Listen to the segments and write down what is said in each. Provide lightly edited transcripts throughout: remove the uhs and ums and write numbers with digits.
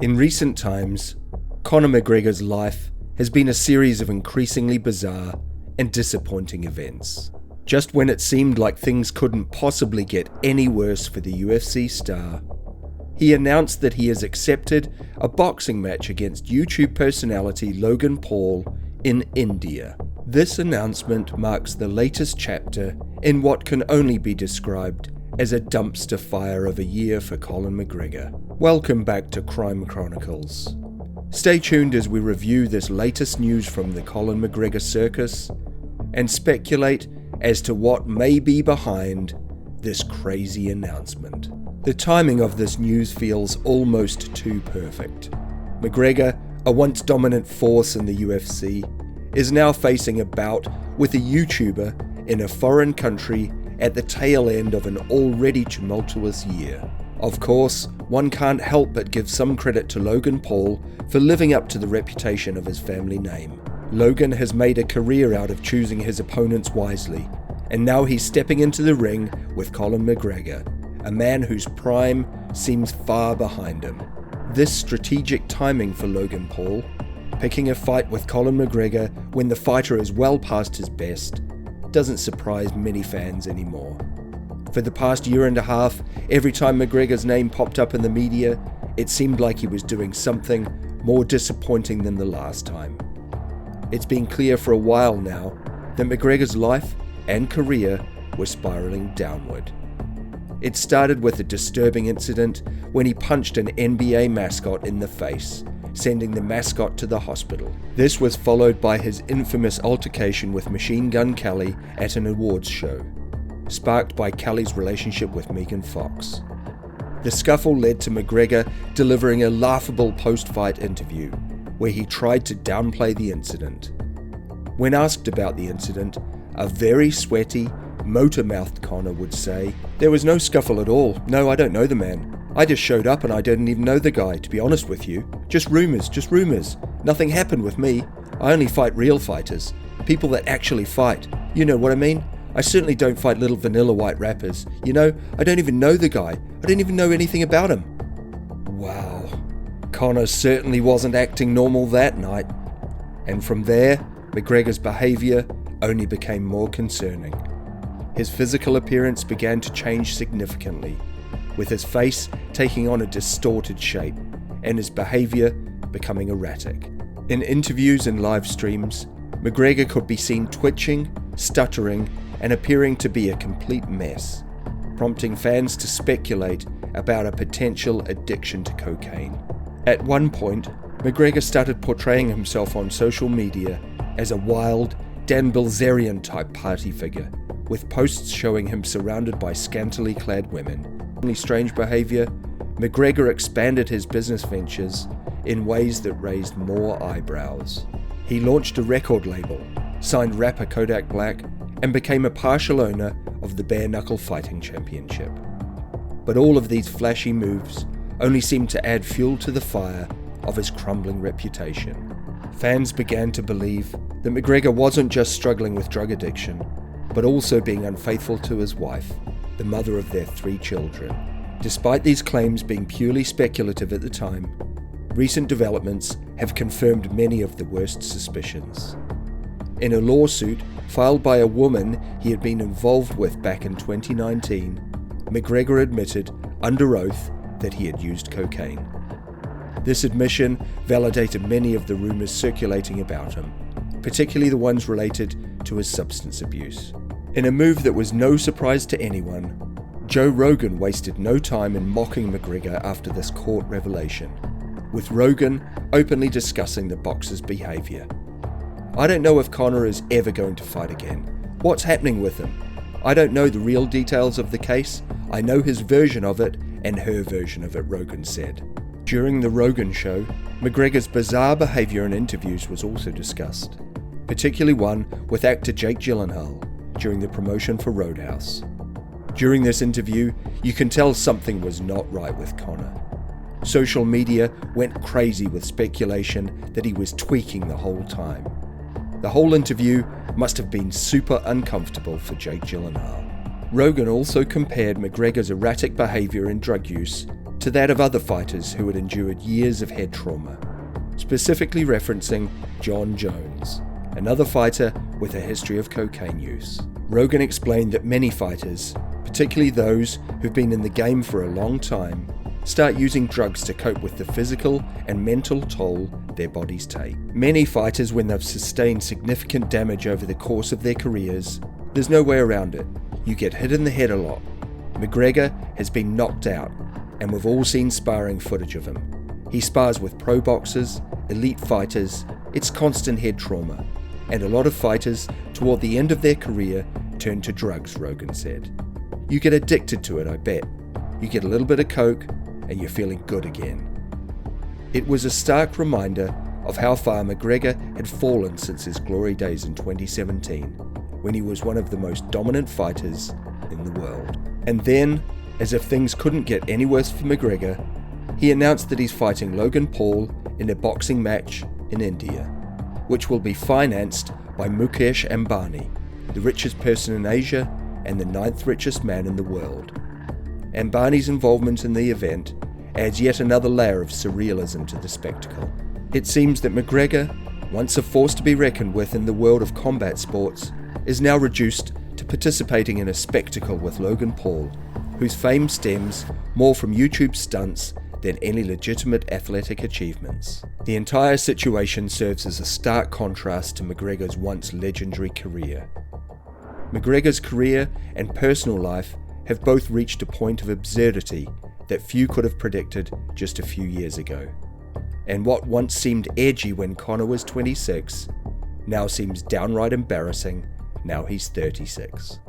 In recent times, Conor McGregor's life has been a series of increasingly bizarre and disappointing events. Just when it seemed like things couldn't possibly get any worse for the UFC star, he announced that he has accepted a boxing match against YouTube personality Logan Paul in India. This announcement marks the latest chapter in what can only be described as a dumpster fire of a year for Conor McGregor. Welcome back to Crime Chronicles. Stay tuned as we review this latest news from the Conor McGregor circus and speculate as to what may be behind this crazy announcement. The timing of this news feels almost too perfect. McGregor, a once dominant force in the UFC, is now facing a bout with a YouTuber in a foreign country at the tail end of an already tumultuous year. Of course, one can't help but give some credit to Logan Paul for living up to the reputation of his family name. Logan has made a career out of choosing his opponents wisely, and now he's stepping into the ring with Conor McGregor, a man whose prime seems far behind him. This strategic timing for Logan Paul, picking a fight with Conor McGregor when the fighter is well past his best, doesn't surprise many fans anymore. For the past year and a half, every time McGregor's name popped up in the media, it seemed like he was doing something more disappointing than the last time. It's been clear for a while now that McGregor's life and career were spiraling downward. It started with a disturbing incident when he punched an NBA mascot in the face, sending the mascot to the hospital. This was followed by his infamous altercation with Machine Gun Kelly at an awards show, sparked by Kelly's relationship with Megan Fox. The scuffle led to McGregor delivering a laughable post-fight interview, where he tried to downplay the incident. When asked about the incident, a very sweaty, motor-mouthed Conor would say, "There was no scuffle at all. No, I don't know the man. I just showed up and I didn't even know the guy, to be honest with you. Just rumors. Nothing happened with me. I only fight real fighters. People that actually fight. You know what I mean? I certainly don't fight little vanilla white rappers. You know, I don't even know the guy. I didn't even know anything about him." Wow. Conor certainly wasn't acting normal that night. And from there, McGregor's behaviour only became more concerning. His physical appearance began to change significantly, with his face taking on a distorted shape and his behaviour becoming erratic. In interviews and live streams, McGregor could be seen twitching, stuttering, and appearing to be a complete mess, prompting fans to speculate about a potential addiction to cocaine. At one point, McGregor started portraying himself on social media as a wild, Dan Bilzerian-type party figure, with posts showing him surrounded by scantily clad women. Only strange behaviour, McGregor expanded his business ventures in ways that raised more eyebrows. He launched a record label, signed rapper Kodak Black, and became a partial owner of the Bare Knuckle Fighting Championship. But all of these flashy moves only seemed to add fuel to the fire of his crumbling reputation. Fans began to believe that McGregor wasn't just struggling with drug addiction, but also being unfaithful to his wife, the mother of their 3 children. Despite these claims being purely speculative at the time, recent developments have confirmed many of the worst suspicions. In a lawsuit filed by a woman he had been involved with back in 2019, McGregor admitted under oath that he had used cocaine. This admission validated many of the rumors circulating about him, particularly the ones related to his substance abuse. In a move that was no surprise to anyone, Joe Rogan wasted no time in mocking McGregor after this court revelation, with Rogan openly discussing the boxer's behaviour. "I don't know if Conor is ever going to fight again. What's happening with him? I don't know the real details of the case. I know his version of it and her version of it," Rogan said. During the Rogan show, McGregor's bizarre behaviour in interviews was also discussed, particularly one with actor Jake Gyllenhaal during the promotion for Roadhouse. During this interview, you can tell something was not right with Conor. Social media went crazy with speculation that he was tweaking the whole time. The whole interview must have been super uncomfortable for Jake Gyllenhaal. Rogan also compared McGregor's erratic behaviour and drug use to that of other fighters who had endured years of head trauma, specifically referencing John Jones, another fighter with a history of cocaine use. Rogan explained that many fighters, particularly those who've been in the game for a long time, start using drugs to cope with the physical and mental toll their bodies take. Many fighters, when they've sustained significant damage over the course of their careers, there's no way around it. You get hit in the head a lot. McGregor has been knocked out, and we've all seen sparring footage of him. He spars with pro boxers, elite fighters. It's constant head trauma. And a lot of fighters, toward the end of their career, turn to drugs, Rogan said. You get addicted to it, I bet. You get a little bit of coke, and you're feeling good again. It was a stark reminder of how far McGregor had fallen since his glory days in 2017, when he was one of the most dominant fighters in the world. And then, as if things couldn't get any worse for McGregor, he announced that he's fighting Logan Paul in a boxing match in India, which will be financed by Mukesh Ambani, the richest person in Asia and the 9th richest man in the world. Ambani's involvement in the event adds yet another layer of surrealism to the spectacle. It seems that McGregor, once a force to be reckoned with in the world of combat sports, is now reduced to participating in a spectacle with Logan Paul, whose fame stems more from YouTube stunts than any legitimate athletic achievements. The entire situation serves as a stark contrast to McGregor's once legendary career. McGregor's career and personal life have both reached a point of absurdity that few could have predicted just a few years ago. And what once seemed edgy when Conor was 26, now seems downright embarrassing now he's 36.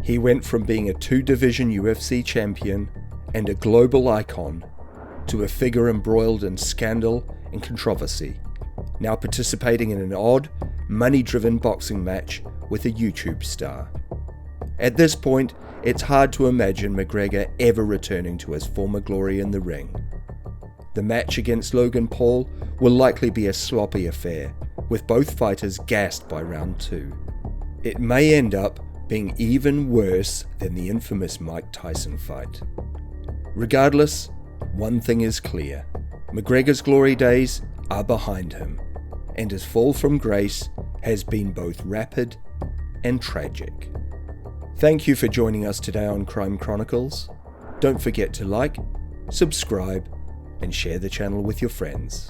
He went from being a 2-division UFC champion and a global icon to a figure embroiled in scandal and controversy, now participating in an odd, money-driven boxing match with a YouTube star. At this point, it's hard to imagine McGregor ever returning to his former glory in the ring. The match against Logan Paul will likely be a sloppy affair, with both fighters gassed by round 2. It may end up being even worse than the infamous Mike Tyson fight. Regardless, one thing is clear. McGregor's glory days are behind him, and his fall from grace has been both rapid and tragic. Thank you for joining us today on Crime Chronicles. Don't forget to like, subscribe, and share the channel with your friends.